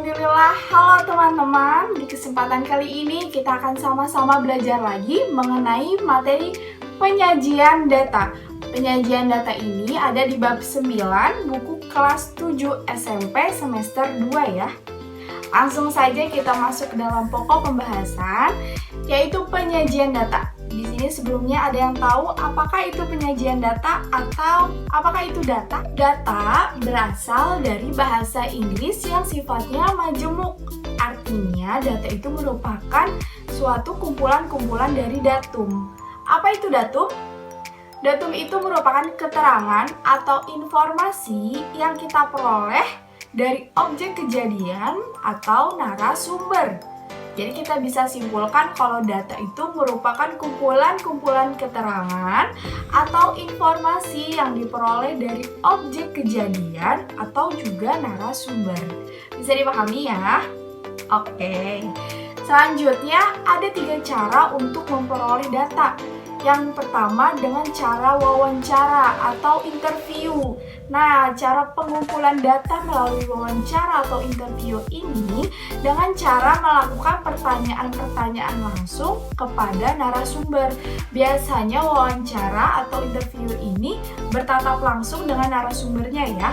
Alhamdulillah, halo teman-teman. Di kesempatan kali ini kita akan sama-sama belajar lagi mengenai materi penyajian data. Penyajian data ini ada di bab 9 buku kelas 7 SMP semester 2 ya. Langsung saja kita masuk ke dalam pokok pembahasan, yaitu penyajian data. Di sini sebelumnya ada yang tahu apakah itu penyajian data atau apakah itu data? Data berasal dari bahasa Inggris yang sifatnya majemuk. Artinya data itu merupakan suatu kumpulan-kumpulan dari datum. Apa itu datum? Datum itu merupakan keterangan atau informasi yang kita peroleh dari objek kejadian atau narasumber. Jadi kita bisa simpulkan kalau data itu merupakan kumpulan-kumpulan keterangan atau informasi yang diperoleh dari objek kejadian atau juga narasumber. Bisa dipahami ya? Oke. Selanjutnya ada 3 cara untuk memperoleh data. Yang pertama dengan cara wawancara atau interview. Nah, cara pengumpulan data melalui wawancara atau interview ini dengan cara melakukan pertanyaan-pertanyaan langsung kepada narasumber. Biasanya wawancara atau interview ini bertatap langsung dengan narasumbernya ya.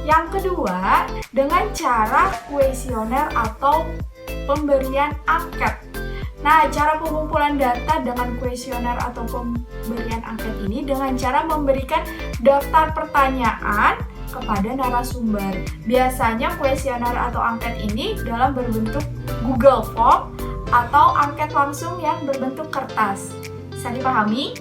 Yang kedua, dengan cara kuesioner atau pemberian angket. Nah, cara pengumpulan data dengan kuesioner atau pemberian angket ini dengan cara memberikan daftar pertanyaan kepada narasumber. Biasanya kuesioner atau angket ini dalam berbentuk Google Form atau angket langsung yang berbentuk kertas. Bisa dipahami?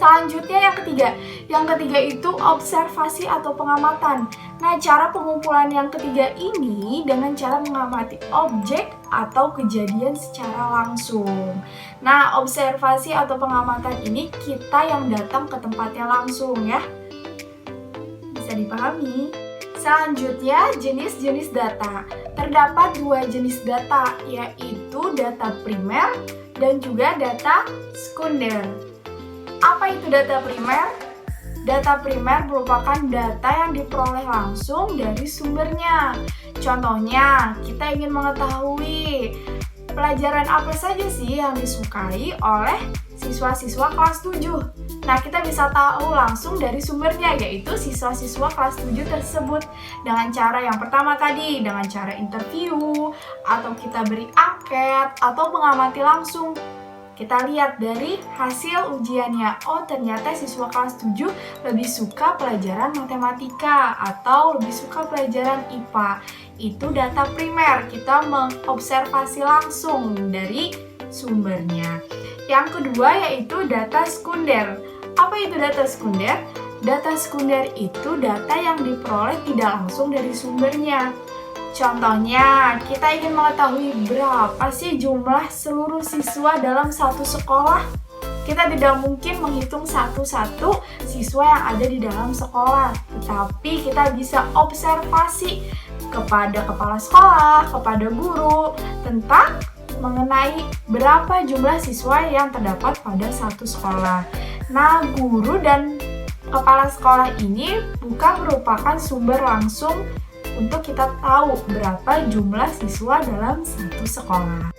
Selanjutnya yang ketiga. Yang ketiga itu observasi atau pengamatan. Nah, cara pengumpulan yang ketiga ini dengan cara mengamati objek atau kejadian secara langsung. Nah, observasi atau pengamatan ini kita yang datang ke tempatnya langsung ya. Bisa dipahami? Selanjutnya, jenis-jenis data. Terdapat 2 jenis data, yaitu data primer dan juga data sekunder. Apa itu data primer? Data primer merupakan data yang diperoleh langsung dari sumbernya. Contohnya, kita ingin mengetahui pelajaran apa saja sih yang disukai oleh siswa-siswa kelas 7. Nah, kita bisa tahu langsung dari sumbernya, yaitu siswa-siswa kelas 7 tersebut. Dengan cara yang pertama tadi, dengan cara interview, atau kita beri angket, atau mengamati langsung. Kita lihat dari hasil ujiannya, oh ternyata siswa kelas 7 lebih suka pelajaran matematika atau lebih suka pelajaran IPA. Itu data primer, kita mengobservasi langsung dari sumbernya. Yang kedua yaitu data sekunder. Apa itu data sekunder? Data sekunder itu data yang diperoleh tidak langsung dari sumbernya. Contohnya, kita ingin mengetahui berapa sih jumlah seluruh siswa dalam satu sekolah. Kita tidak mungkin menghitung satu-satu siswa yang ada di dalam sekolah, tetapi kita bisa observasi kepada kepala sekolah, kepada guru, tentang mengenai berapa jumlah siswa yang terdapat pada satu sekolah. Nah, guru dan kepala sekolah ini bukan merupakan sumber langsung untuk kita tahu berapa jumlah siswa dalam satu sekolah.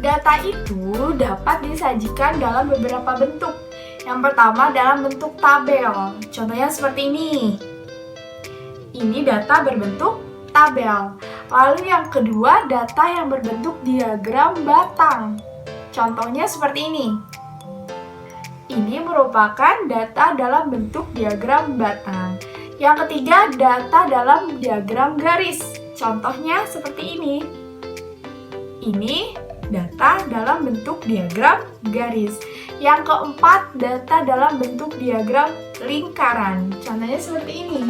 Data itu dapat disajikan dalam beberapa bentuk. Yang pertama dalam bentuk tabel. Contohnya seperti ini. Ini data berbentuk tabel. Lalu yang kedua data yang berbentuk diagram batang. Contohnya seperti ini. Ini merupakan data dalam bentuk diagram batang. Yang ketiga, data dalam diagram garis. Contohnya seperti ini. Ini data dalam bentuk diagram garis. Yang keempat, data dalam bentuk diagram lingkaran. Contohnya seperti ini.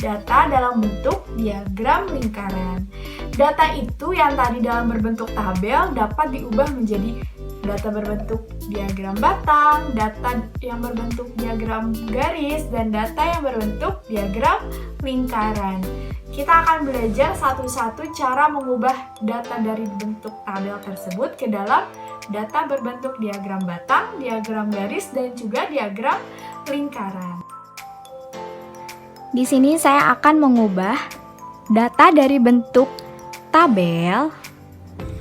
Data dalam bentuk diagram lingkaran. Data itu yang tadi dalam berbentuk tabel dapat diubah menjadi data berbentuk diagram batang, data yang berbentuk diagram garis, dan data yang berbentuk diagram lingkaran. Kita akan belajar satu-satu cara mengubah data dari bentuk tabel tersebut ke dalam data berbentuk diagram batang, diagram garis, dan juga diagram lingkaran. Di sini saya akan mengubah data dari bentuk tabel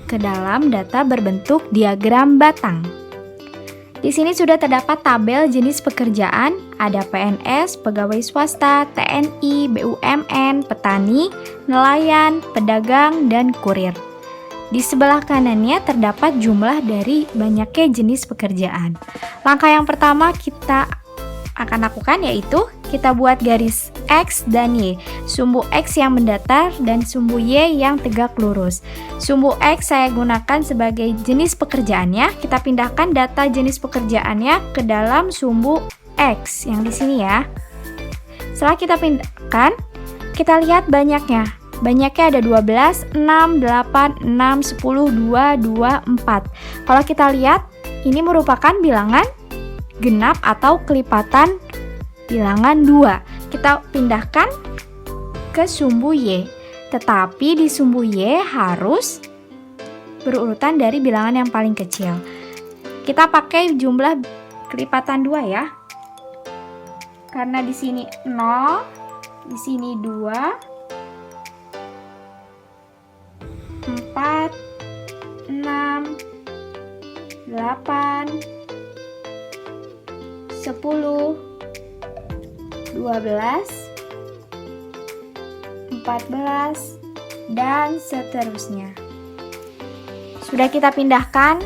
ke dalam data berbentuk diagram batang. Di sini sudah terdapat tabel jenis pekerjaan, ada PNS, pegawai swasta, TNI, BUMN, petani, nelayan, pedagang, dan kurir. Di sebelah kanannya terdapat jumlah dari banyaknya jenis pekerjaan. Langkah yang pertama kita akan lakukan yaitu kita buat garis X dan Y. Sumbu X yang mendatar dan sumbu Y yang tegak lurus. Sumbu X saya gunakan sebagai jenis pekerjaannya. Kita pindahkan data jenis pekerjaannya ke dalam sumbu X yang di sini ya. Setelah kita pindahkan, kita lihat banyaknya. Banyaknya ada 12, 6, 8, 6, 10, 2, 2, 4. Kalau kita lihat, ini merupakan bilangan genap atau kelipatan bilangan 2. Kita pindahkan ke sumbu Y. Tetapi di sumbu Y harus berurutan dari bilangan yang paling kecil. Kita pakai jumlah kelipatan 2 ya. Karena di sini 0, di sini 2, 4, 6, 8, 10, 12, 14, dan seterusnya. Sudah kita pindahkan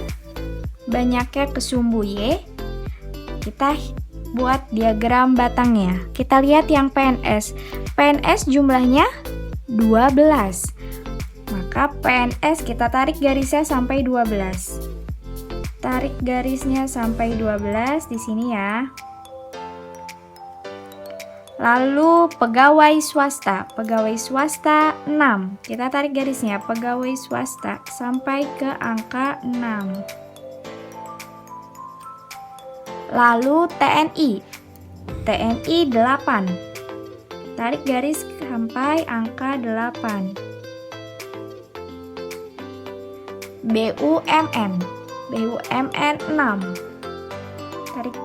banyaknya ke sumbu Y. Kita buat diagram batangnya. Kita lihat yang PNS. PNS jumlahnya 12. Maka PNS kita tarik garisnya sampai 12. Tarik garisnya sampai 12 di sini ya. Lalu pegawai swasta 6. Kita tarik garisnya pegawai swasta sampai ke angka 6. Lalu TNI 8. Tarik garis sampai angka 8. BUMN 6. Tarik.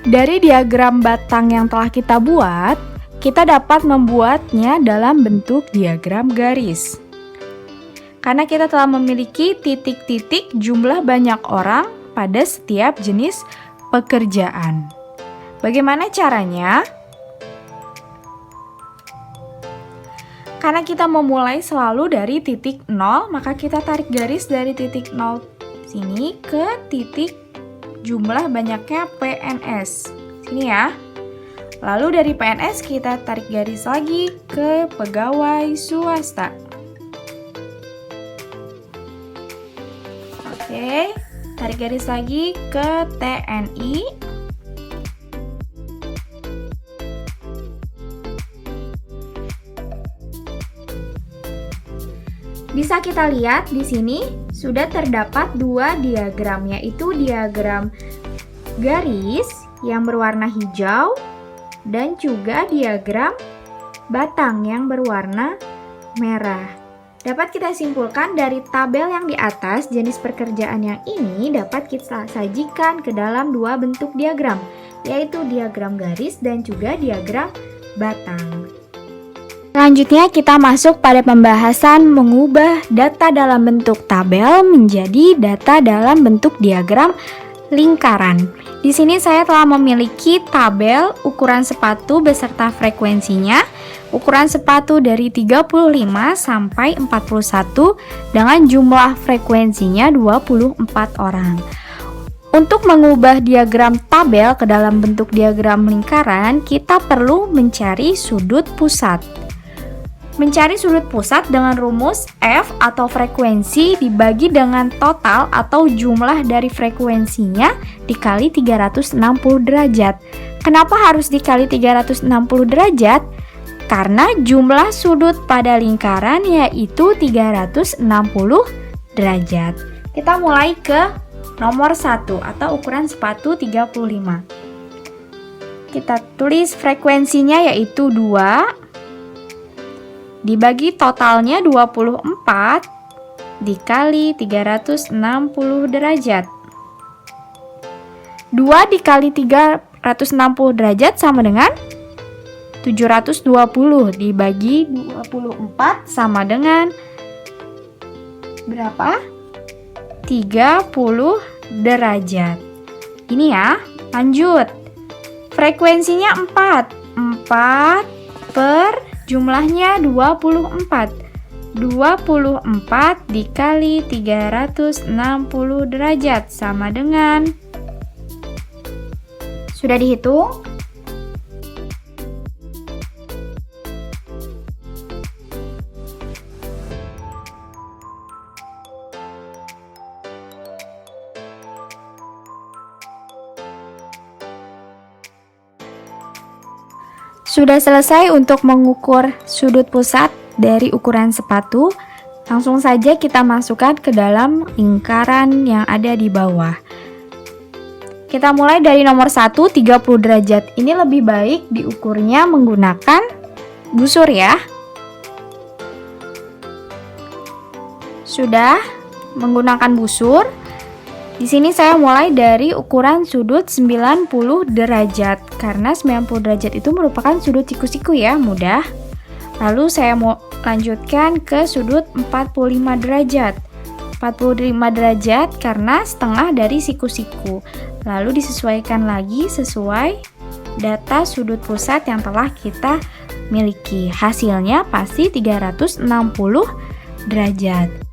Dari diagram batang yang telah kita buat, kita dapat membuatnya dalam bentuk diagram garis. Karena kita telah memiliki titik-titik jumlah banyak orang pada setiap jenis pekerjaan. Bagaimana caranya? Karena kita memulai selalu dari titik 0, maka kita tarik garis dari titik 0 sini ke titik jumlah banyaknya PNS. Sini ya. Lalu dari PNS kita tarik garis lagi ke pegawai swasta. Oke, tarik garis lagi ke TNI. Bisa kita lihat di sini sudah terdapat dua diagram, yaitu diagram garis yang berwarna hijau dan juga diagram batang yang berwarna merah. Dapat kita simpulkan dari tabel yang di atas, jenis pekerjaan yang ini dapat kita sajikan ke dalam dua bentuk diagram, yaitu diagram garis dan juga diagram batang. Selanjutnya kita masuk pada pembahasan mengubah data dalam bentuk tabel menjadi data dalam bentuk diagram lingkaran. Di sini saya telah memiliki tabel ukuran sepatu beserta frekuensinya. Ukuran sepatu dari 35 sampai 41 dengan jumlah frekuensinya 24 orang. Untuk mengubah diagram tabel ke dalam bentuk diagram lingkaran, kita perlu mencari sudut pusat. Mencari sudut pusat dengan rumus F atau frekuensi dibagi dengan total atau jumlah dari frekuensinya dikali 360 derajat. Kenapa harus dikali 360 derajat? Karena jumlah sudut pada lingkaran yaitu 360 derajat. Kita mulai ke nomor 1 atau ukuran sepatu 35. Kita tulis frekuensinya yaitu 2 dibagi totalnya 24 dikali 360 derajat. 2 dikali 360 derajat sama dengan 720 dibagi 24 sama dengan berapa? 30 derajat. Ini ya, lanjut. Frekuensinya 4 per jumlahnya 24. 24 dikali 360 derajat sama dengan, sudah dihitung? Sudah selesai untuk mengukur sudut pusat dari ukuran sepatu. Langsung saja kita masukkan ke dalam lingkaran yang ada di bawah. Kita mulai dari nomor 1, 30 derajat. Ini lebih baik diukurnya menggunakan busur ya. Sudah menggunakan busur. Di sini saya mulai dari ukuran sudut 90 derajat karena 90 derajat itu merupakan sudut siku-siku ya, mudah. Lalu saya mau lanjutkan ke sudut 45 derajat. 45 derajat karena setengah dari siku-siku. Lalu disesuaikan lagi sesuai data sudut pusat yang telah kita miliki. Hasilnya pasti 360 derajat.